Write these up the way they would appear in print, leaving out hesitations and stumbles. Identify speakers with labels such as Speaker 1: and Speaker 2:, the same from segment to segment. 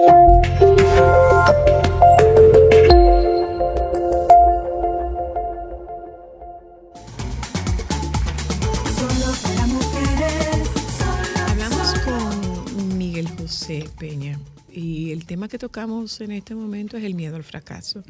Speaker 1: Hablamos con Miguel José Peña y el tema que tocamos en este momento es el miedo al fracaso,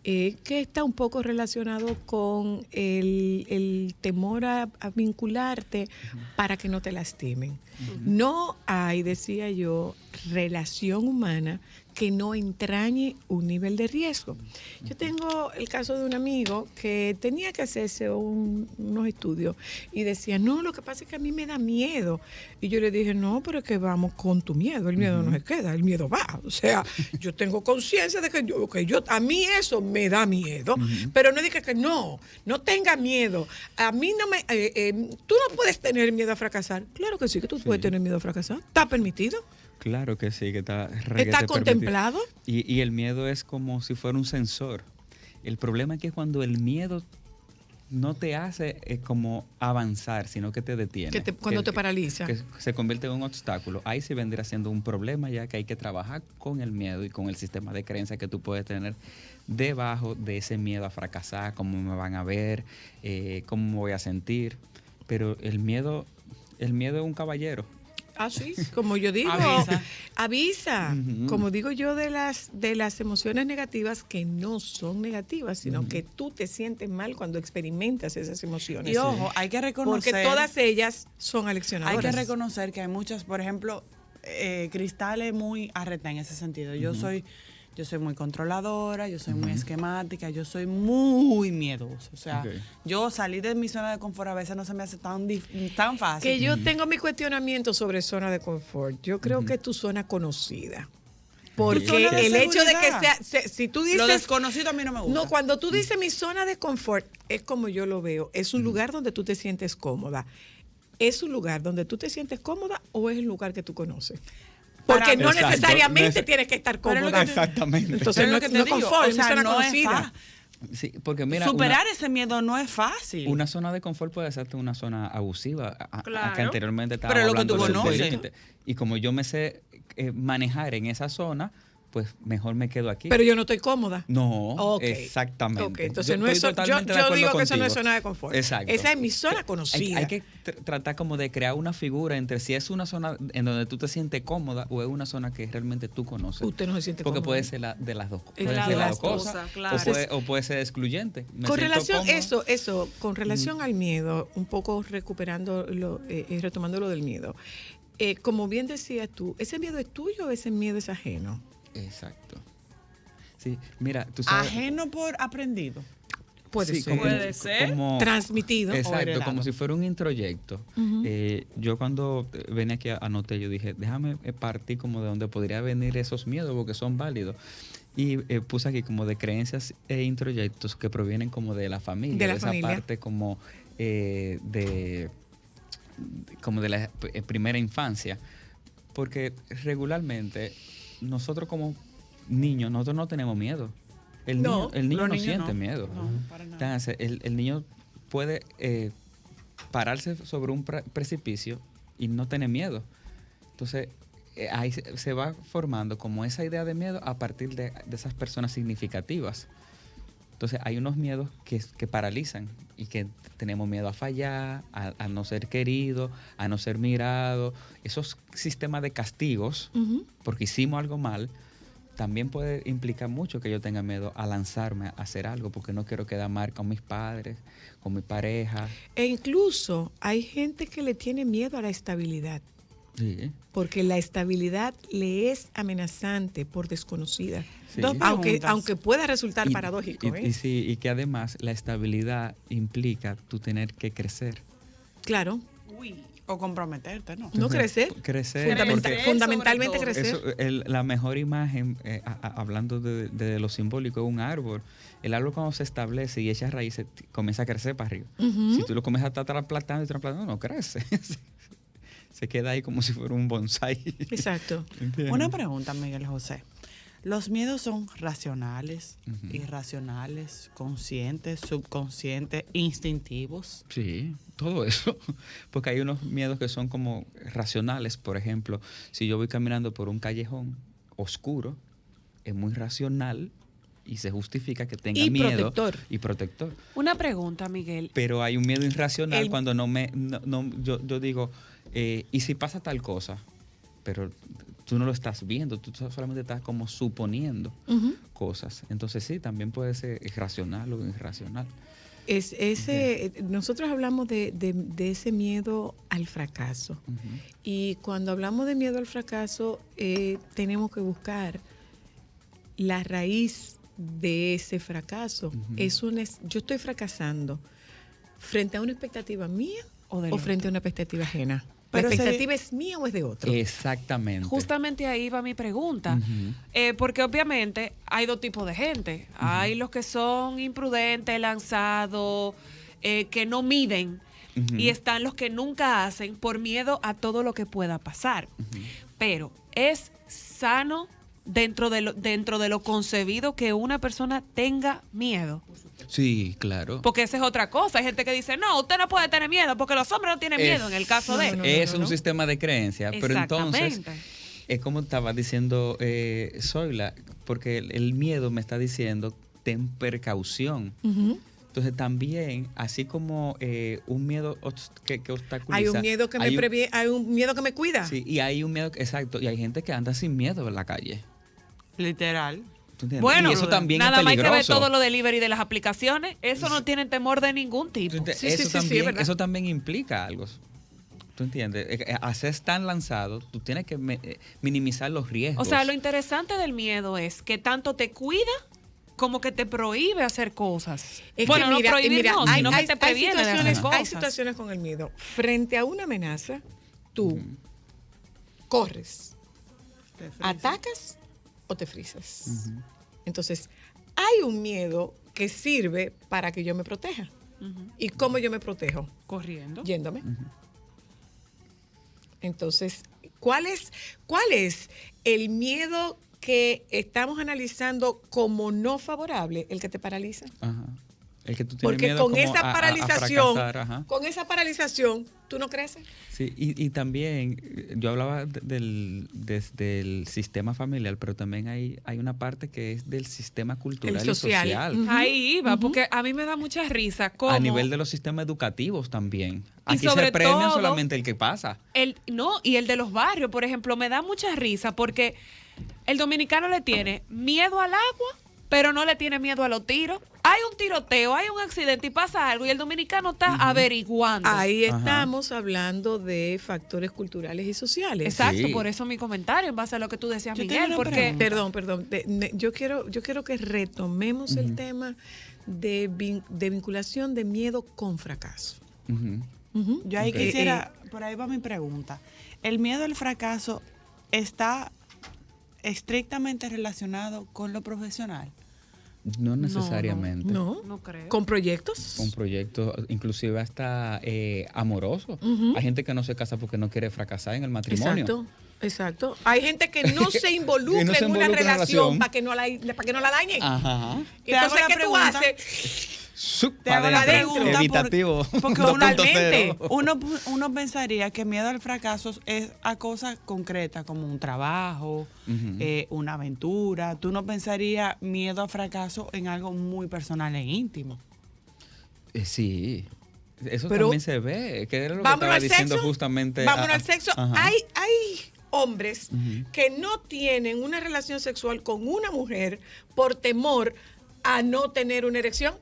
Speaker 1: que está un poco relacionado con el temor a vincularte para que no te lastimen. No hay, decía yo, relación humana que no entrañe un nivel de riesgo. Yo tengo el caso de un amigo que tenía que hacerse unos estudios y decía, no, lo que pasa es que a mí me da miedo. Y yo le dije, no, pero es que vamos con tu miedo, el miedo no se queda, el miedo va. O sea, yo tengo conciencia de que a mí eso me da miedo, pero no diga que no tenga miedo. A mí no me, tú no puedes tener miedo a fracasar. Claro que sí, que tú puedes tener miedo a fracasar. ¿Está permitido?
Speaker 2: Claro que sí, que está
Speaker 1: ¿Está contemplado?
Speaker 2: Y el miedo es como si fuera un sensor. El problema es que cuando el miedo no te hace como avanzar, sino que te detiene.
Speaker 1: Cuando te paraliza.
Speaker 2: Que se convierte en un obstáculo. Ahí sí vendría siendo un problema, ya que hay que trabajar con el miedo y con el sistema de creencias que tú puedes tener debajo de ese miedo a fracasar, cómo me van a ver, cómo me voy a sentir. Pero el miedo es un caballero.
Speaker 1: Ah, sí, como yo digo, avisa. Como digo yo de las emociones negativas que no son negativas, sino que tú te sientes mal cuando experimentas esas emociones.
Speaker 3: Y ojo, hay que reconocer...
Speaker 1: Porque todas ellas son aleccionadoras.
Speaker 3: Hay que reconocer que hay muchas, por ejemplo, Cristal es muy arreta en ese sentido. Yo soy muy controladora, yo soy muy esquemática, yo soy muy miedosa. O sea, yo salir de mi zona de confort a veces no se me hace tan fácil.
Speaker 1: Que yo tengo mi cuestionamiento sobre zona de confort. Yo creo que es tu zona conocida. Porque el hecho de que sea, si tú dices...
Speaker 3: Lo desconocido a mí no me gusta.
Speaker 1: No, cuando tú dices mi zona de confort, es como yo lo veo. Es un lugar donde tú te sientes cómoda. ¿Es un lugar donde tú te sientes cómoda o es el lugar que tú conoces? Porque no necesariamente tienes que estar cómoda.
Speaker 2: Exactamente.
Speaker 1: Entonces no es confort,
Speaker 3: o sea,
Speaker 1: es una
Speaker 3: no
Speaker 1: conocida.
Speaker 2: Sí, porque mira,
Speaker 3: superar ese miedo no es fácil.
Speaker 2: Una zona de confort puede ser una zona abusiva,
Speaker 3: claro.
Speaker 2: que anteriormente estábamos hablando de límite. Y como yo me sé manejar en esa zona, pues mejor me quedo aquí.
Speaker 1: Pero yo no estoy cómoda.
Speaker 2: No, exactamente.
Speaker 1: Entonces yo digo que eso no es zona de confort.
Speaker 2: Exacto.
Speaker 1: Esa es mi zona conocida.
Speaker 2: Hay que tratar como de crear una figura entre si es una zona en donde tú te sientes cómoda o es una zona que realmente tú conoces.
Speaker 1: Usted no se siente cómoda.
Speaker 2: Porque puede ser de las dos.
Speaker 1: Puede ser de las dos cosas,
Speaker 3: claro.
Speaker 2: O puede ser excluyente.
Speaker 1: Con relación con relación al miedo, un poco recuperándolo, retomando lo del miedo. Como bien decías tú, ¿ese miedo es tuyo o ese miedo es ajeno?
Speaker 2: Exacto. Sí, mira, tú sabes.
Speaker 3: Ajeno por aprendido.
Speaker 1: Puede ser.
Speaker 2: Como,
Speaker 1: transmitido.
Speaker 2: Exacto, como si fuera un introyecto. Yo cuando venía aquí anoté, yo dije, déjame partir como de donde podría venir esos miedos, porque son válidos. Y puse aquí como de creencias e introyectos que provienen como de la familia. De esa parte como de la primera infancia. Porque regularmente nosotros como niños, nosotros no tenemos miedo. El niño no siente miedo.
Speaker 3: No, para nada.
Speaker 2: Entonces, el niño puede pararse sobre un precipicio y no tener miedo. Entonces, ahí se va formando como esa idea de miedo a partir de esas personas significativas. Entonces, hay unos miedos que paralizan y que tenemos miedo a fallar, a no ser querido, a no ser mirado. Esos sistemas de castigos, porque hicimos algo mal, también puede implicar mucho que yo tenga miedo a lanzarme a hacer algo, porque no quiero quedar mal con mis padres, con mi pareja.
Speaker 1: E incluso hay gente que le tiene miedo a la estabilidad.
Speaker 2: Sí.
Speaker 1: Porque la estabilidad le es amenazante por desconocida.
Speaker 2: Sí.
Speaker 1: Aunque pueda resultar paradójico.
Speaker 2: Y que además la estabilidad implica tú tener que crecer.
Speaker 1: Claro.
Speaker 3: O comprometerte, ¿no?
Speaker 1: No crecer. Fundamentalmente crecer.
Speaker 2: Eso, la mejor imagen, hablando de lo simbólico, es un árbol. El árbol cuando se establece y echa raíces, comienza a crecer para arriba. Si tú lo comienzas a estar trasplantando, no crece. Se queda ahí como si fuera un bonsái.
Speaker 1: Exacto.
Speaker 2: ¿Entiendes?
Speaker 3: Una pregunta, Miguel José. ¿Los miedos son racionales, irracionales, conscientes, subconscientes, instintivos?
Speaker 2: Sí, todo eso. Porque hay unos miedos que son como racionales. Por ejemplo, si yo voy caminando por un callejón oscuro, es muy racional y se justifica que tenga
Speaker 1: y
Speaker 2: miedo.
Speaker 1: protector.
Speaker 2: Y protector.
Speaker 4: Una pregunta, Miguel.
Speaker 2: Pero hay un miedo irracional cuando yo digo, ¿y si pasa tal cosa? Pero tú no lo estás viendo, tú solamente estás como suponiendo cosas. Entonces sí, también puede ser irracional o irracional.
Speaker 1: Nosotros hablamos de ese miedo al fracaso. Y cuando hablamos de miedo al fracaso, tenemos que buscar la raíz de ese fracaso. Yo estoy fracasando frente a una expectativa mía o frente a una expectativa ajena.
Speaker 3: Pero
Speaker 1: ¿La expectativa es mía o es de otro?
Speaker 2: Exactamente.
Speaker 4: Justamente ahí va mi pregunta. Porque obviamente hay dos tipos de gente. Hay los que son imprudentes, lanzados, que no miden. Y están los que nunca hacen por miedo a todo lo que pueda pasar. Pero es sano dentro de lo concebido que una persona tenga miedo.
Speaker 2: Sí, claro.
Speaker 4: Porque esa es otra cosa. Hay gente que dice, no, usted no puede tener miedo porque los hombres no tienen miedo en el caso de...
Speaker 2: Es un sistema de creencias. Pero entonces, es como estaba diciendo Zoila, porque el miedo me está diciendo, ten precaución. Entonces también, así como un miedo que obstaculiza...
Speaker 1: Hay un miedo que hay un miedo que me cuida.
Speaker 2: Sí, y hay un miedo, exacto, y hay gente que anda sin miedo en la calle.
Speaker 3: Literal.
Speaker 4: Bueno,
Speaker 2: y eso también
Speaker 4: nada
Speaker 2: es
Speaker 4: más hay que ver
Speaker 2: peligroso.
Speaker 4: todo lo delivery de las aplicaciones. Eso no tienen temor de ningún tipo.
Speaker 2: Eso también implica algo. ¿Tú entiendes? Hacer tan lanzado, tú tienes que minimizar los riesgos.
Speaker 4: O sea, lo interesante del miedo es que tanto te cuida como que te prohíbe hacer cosas.
Speaker 1: Bueno,
Speaker 4: no prohibir no, sino que te previene de hacer cosas.
Speaker 1: Hay situaciones con el miedo. Frente a una amenaza, tú corres, atacas o te frisas. Entonces, hay un miedo que sirve para que yo me proteja. ¿Y cómo yo me protejo?
Speaker 4: Corriendo.
Speaker 1: Yéndome. Entonces, ¿cuál es el miedo que estamos analizando como no favorable? El que te paraliza.
Speaker 2: El que tú tienes
Speaker 1: porque
Speaker 2: miedo
Speaker 1: con
Speaker 2: como
Speaker 1: esa paralización,
Speaker 2: fracasar,
Speaker 1: tú no creces.
Speaker 2: Sí, y también yo hablaba desde el sistema familiar, pero también hay una parte que es del sistema cultural y social.
Speaker 4: Ahí iba, porque a mí me da mucha risa cómo...
Speaker 2: A nivel de los sistemas educativos también.
Speaker 4: Y
Speaker 2: Aquí
Speaker 4: sobre
Speaker 2: se premia
Speaker 4: todo,
Speaker 2: solamente el que pasa.
Speaker 4: Y el de los barrios, por ejemplo, me da mucha risa porque el dominicano le tiene miedo al agua, pero no le tiene miedo a los tiros. Hay un tiroteo, hay un accidente y pasa algo y el dominicano está averiguando.
Speaker 1: Ahí estamos hablando de factores culturales y sociales.
Speaker 4: Exacto,
Speaker 2: Sí.
Speaker 4: por eso mi comentario en base a lo que tú decías, Miguel, porque...
Speaker 1: Perdón. Yo quiero que retomemos el tema de vinculación de miedo con fracaso.
Speaker 3: Yo ahí quisiera, por ahí va mi pregunta. ¿El miedo al fracaso está estrictamente relacionado con lo profesional?
Speaker 2: No necesariamente.
Speaker 1: No creo. ¿Con proyectos?
Speaker 2: Con proyectos, inclusive hasta amorosos. Hay gente que no se casa porque no quiere fracasar en el matrimonio.
Speaker 1: Exacto. Hay gente que no se involucra en una relación para que no la dañen. Entonces, ¿qué tú haces?
Speaker 3: Te hago la pregunta
Speaker 2: evitativo.
Speaker 3: Porque uno pensaría que miedo al fracaso es a cosas concretas como un trabajo, una aventura. Tú no pensarías miedo al fracaso en algo muy personal e íntimo.
Speaker 2: Sí, eso
Speaker 1: pero
Speaker 2: también se ve. Que era lo que estaba diciendo justamente.
Speaker 1: Vámonos al sexo. Hay hombres que no tienen una relación sexual con una mujer por temor a no tener una erección.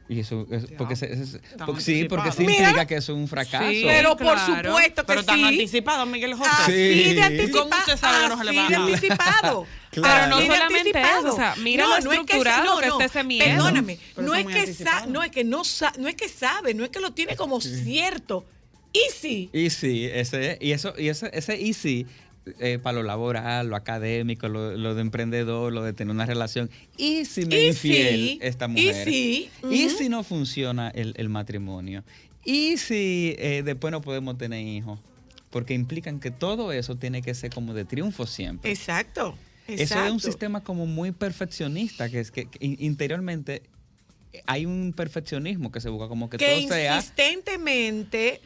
Speaker 2: Y eso porque sí implica que es un fracaso.
Speaker 1: Sí, pero por supuesto que
Speaker 3: pero tan anticipado, Miguel José.
Speaker 1: Así de anticipado.
Speaker 3: ¿Cómo usted sabe que no se le va a dar?
Speaker 1: Anticipado.
Speaker 4: Pero no solamente eso, o sea, mira lo estructurado que está ese miedo.
Speaker 1: Perdóname, no es que sabe, no es que lo tiene como cierto. Ese
Speaker 2: para lo laboral, lo académico, lo de emprendedor, lo de tener una relación. ¿Y si me es infiel esta mujer? ¿Y si no funciona el matrimonio? ¿Y si después no podemos tener hijos? Porque implican que todo eso tiene que ser como de triunfo siempre.
Speaker 1: Exacto.
Speaker 2: Eso es un sistema como muy perfeccionista, que es que interiormente hay un perfeccionismo que se busca como que todo sea...
Speaker 1: insistentemente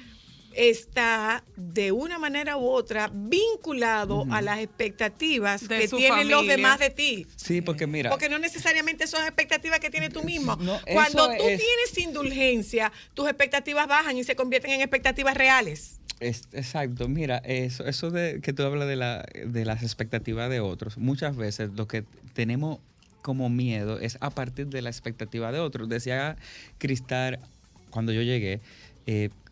Speaker 1: está de una manera u otra vinculado a las expectativas que tienen los demás de ti.
Speaker 2: Sí, porque mira.
Speaker 1: Porque no necesariamente son expectativas que tienes tú mismo.
Speaker 2: No,
Speaker 1: Cuando tú tienes indulgencia, tus expectativas bajan y se convierten en expectativas reales.
Speaker 2: Exacto, mira, eso de que tú hablas de las expectativas de otros, muchas veces lo que tenemos como miedo es a partir de la expectativa de otros. Decía Cristal cuando yo llegué,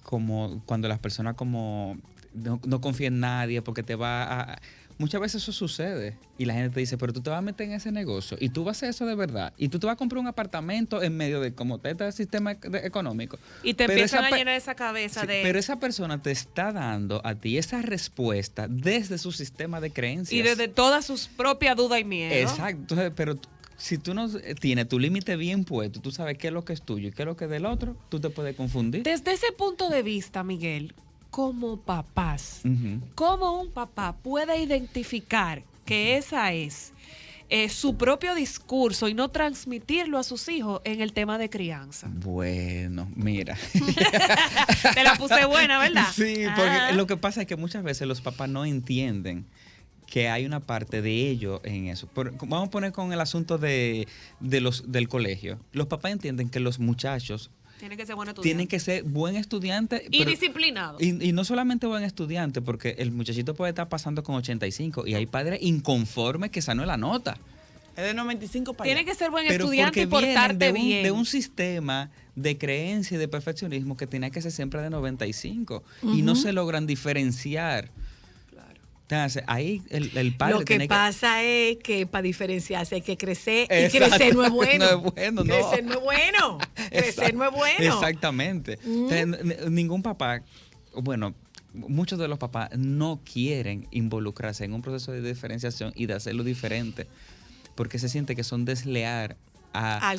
Speaker 2: como cuando las personas como no confían en nadie porque te va a... Muchas veces eso sucede y la gente te dice, pero tú te vas a meter en ese negocio y tú vas a hacer eso de verdad y tú te vas a comprar un apartamento en medio de cómo está el sistema económico.
Speaker 4: Y te empiezan a llenar esa cabeza de...
Speaker 2: Pero esa persona te está dando a ti esa respuesta desde su sistema de creencias.
Speaker 4: Y desde todas sus propias dudas y miedos.
Speaker 2: Exacto, pero si tú no tienes tu límite bien puesto, tú sabes qué es lo que es tuyo y qué es lo que es del otro, tú te puedes confundir.
Speaker 4: Desde ese punto de vista, Miguel, como papás, ¿cómo un papá puede identificar que esa es su propio discurso y no transmitirlo a sus hijos en el tema de crianza?
Speaker 2: Bueno, mira.
Speaker 4: Te la puse buena, ¿verdad?
Speaker 2: Sí, porque lo que pasa es que muchas veces los papás no entienden que hay una parte de ellos en eso. Vamos a poner con el asunto del colegio. Los papás entienden que los muchachos tienen que ser buen estudiante.
Speaker 4: Y disciplinado.
Speaker 2: Y no solamente buen estudiante, porque el muchachito puede estar pasando con 85 y hay padres inconformes que esa no es la nota.
Speaker 3: Es de 95 para
Speaker 4: Tiene
Speaker 3: allá.
Speaker 4: que ser buen
Speaker 2: Pero
Speaker 4: estudiante y portarte bien.
Speaker 2: De un sistema de creencia y de perfeccionismo que tiene que ser siempre de 95 y no se logran diferenciar. Entonces, ahí el padre
Speaker 1: lo que pasa es que para diferenciarse hay que crecer. Y crecer no es bueno.
Speaker 2: No es bueno, no.
Speaker 1: Crecer no es bueno. Crecer no es bueno.
Speaker 2: Exactamente. Entonces, ningún papá, bueno, muchos de los papás no quieren involucrarse en un proceso de diferenciación y de hacerlo diferente porque se siente que son desleal al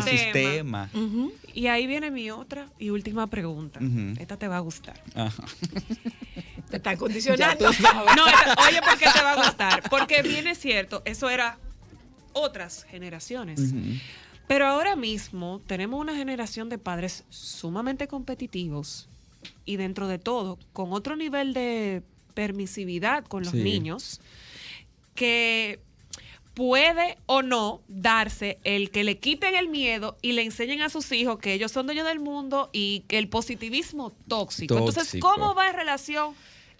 Speaker 2: sistema.
Speaker 4: Y ahí viene mi otra y última pregunta. Esta te va a gustar.
Speaker 2: Ajá.
Speaker 1: Te están condicionando.
Speaker 4: No, oye, ¿por qué te va a gustar? Porque bien es cierto, eso era otras generaciones. Pero ahora mismo tenemos una generación de padres sumamente competitivos y dentro de todo, con otro nivel de permisividad con los niños, que puede o no darse el que le quiten el miedo y le enseñen a sus hijos que ellos son dueños del mundo y que el positivismo tóxico. Entonces, ¿cómo va en relación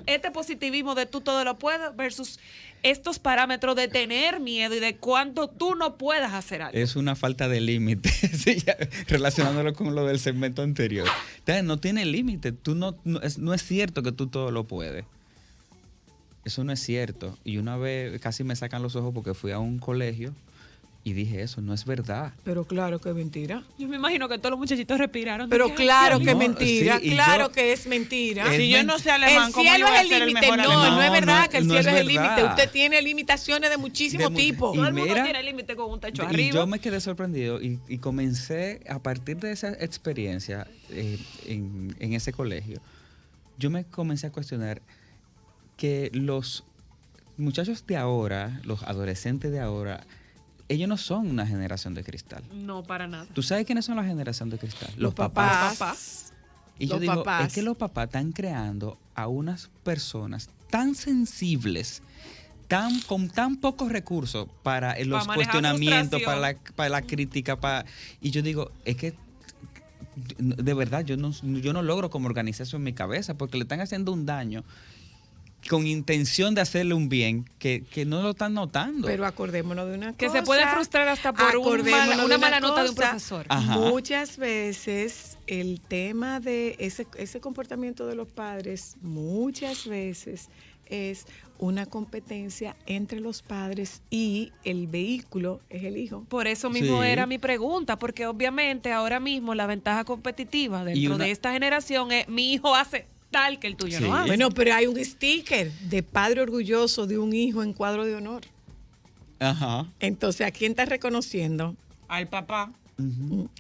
Speaker 4: este positivismo de tú todo lo puedes versus estos parámetros de tener miedo y de cuánto tú no puedas hacer algo?
Speaker 2: Es una falta de límite, sí, relacionándolo con lo del segmento anterior. Entonces, no tiene límite. No es cierto que tú todo lo puedes. Eso no es cierto. Y una vez casi me sacan los ojos porque fui a un colegio y dije, eso no es verdad.
Speaker 1: Pero claro que es mentira.
Speaker 4: Yo me imagino que todos los muchachitos respiraron.
Speaker 1: Pero claro que es mentira.
Speaker 2: Sí,
Speaker 1: claro que es mentira.
Speaker 3: Si yo no sé alemán, ¿cómo yo voy a ser el mejor alemán?
Speaker 1: No es verdad que el cielo es el
Speaker 2: verdad.
Speaker 1: límite. Usted tiene limitaciones de muchísimo tipo.
Speaker 4: Todo el mundo tiene límite con un techo arriba.
Speaker 2: Y yo me quedé sorprendido y comencé, a partir de esa experiencia en ese colegio, yo me comencé a cuestionar que los muchachos de ahora, los adolescentes de ahora, ellos no son una generación de cristal.
Speaker 4: No, para nada.
Speaker 2: ¿Tú sabes quiénes son la generación de cristal?
Speaker 1: Los papás.
Speaker 2: Y yo digo, es que los papás están creando a unas personas tan sensibles, con tan pocos recursos para los cuestionamientos, para la crítica. Y yo digo, es que de verdad yo no logro como organizar eso en mi cabeza porque le están haciendo un daño con intención de hacerle un bien que no lo están notando.
Speaker 1: Pero acordémonos de una cosa.
Speaker 4: Que se puede frustrar hasta por una mala nota de un profesor.
Speaker 2: Ajá.
Speaker 1: Muchas veces el tema de ese comportamiento de los padres, muchas veces es una competencia entre los padres y el vehículo es el hijo.
Speaker 4: Por eso mismo era mi pregunta, porque obviamente ahora mismo la ventaja competitiva dentro de esta generación es mi hijo hace tal que el tuyo no hace.
Speaker 1: Bueno, pero hay un sticker de padre orgulloso de un hijo en cuadro de honor.
Speaker 2: Ajá.
Speaker 1: Entonces, ¿a quién estás reconociendo?
Speaker 3: Al papá.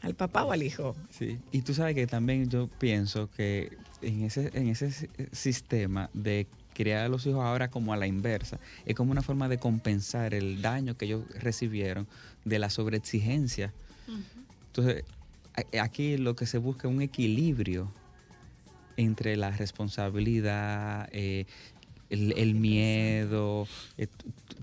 Speaker 1: ¿Al papá o al hijo?
Speaker 2: Sí. Y tú sabes que también yo pienso que en ese sistema de criar a los hijos ahora como a la inversa, es como una forma de compensar el daño que ellos recibieron de la sobreexigencia. Entonces, aquí lo que se busca es un equilibrio entre la responsabilidad, el miedo,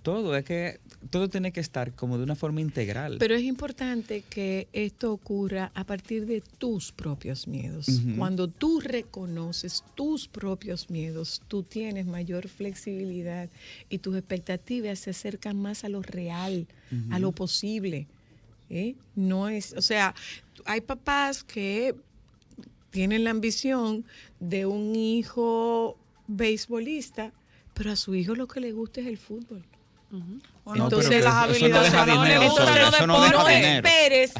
Speaker 2: todo. Es que todo tiene que estar como de una forma integral.
Speaker 1: Pero es importante que esto ocurra a partir de tus propios miedos. Cuando tú reconoces tus propios miedos, tú tienes mayor flexibilidad y tus expectativas se acercan más a lo real, a lo posible. No es, o sea, hay papás que tienen la ambición de un hijo beisbolista, pero a su hijo lo que le gusta es el fútbol.
Speaker 3: Bueno,
Speaker 1: entonces
Speaker 3: las habilidades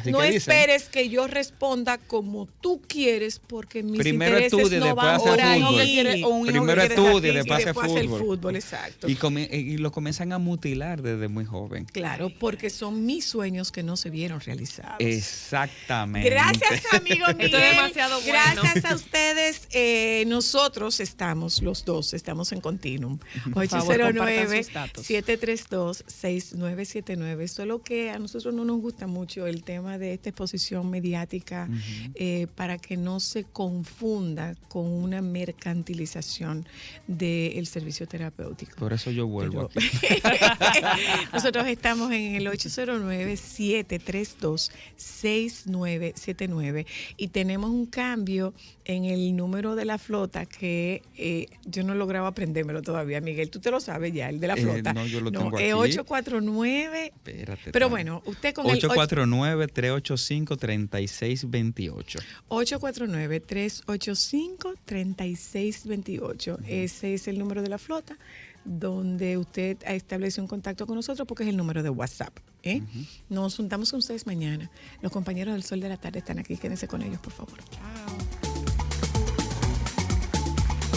Speaker 3: no
Speaker 1: esperes que yo responda como tú quieres, porque mis
Speaker 2: primero
Speaker 1: intereses
Speaker 2: estudia,
Speaker 1: no van
Speaker 2: después
Speaker 1: por
Speaker 2: hace
Speaker 1: ahí.
Speaker 2: fútbol. Primero estudia, después hace
Speaker 1: el
Speaker 2: fútbol.
Speaker 1: fútbol, exacto.
Speaker 2: Y lo comienzan a mutilar desde muy joven.
Speaker 1: Claro, porque son mis sueños que no se vieron realizados.
Speaker 2: Exactamente.
Speaker 1: Gracias, amigo Miguel.
Speaker 4: Esto es demasiado bueno.
Speaker 1: Gracias a ustedes. Nosotros los dos estamos en Continuum. 809-732-6979. Solo que a nosotros no nos gusta mucho el tema de esta exposición mediática para que no se confunda con una mercantilización del servicio terapéutico.
Speaker 2: Por eso yo vuelvo aquí.
Speaker 1: Nosotros estamos en el 809-732-6979 y tenemos un cambio en el número de la flota que yo no lograba aprendérmelo todavía. Miguel, tú te lo sabes ya, el de la flota.
Speaker 2: No, yo lo tengo aquí.
Speaker 1: 849.
Speaker 2: Espérate.
Speaker 1: Pero bueno, usted con
Speaker 2: 849-385-3628.
Speaker 1: 849-385-3628. Ese es el número de la flota donde usted establece un contacto con nosotros porque es el número de WhatsApp. Nos juntamos con ustedes mañana. Los compañeros del Sol de la Tarde están aquí. Quédense con ellos, por favor.
Speaker 3: Chao.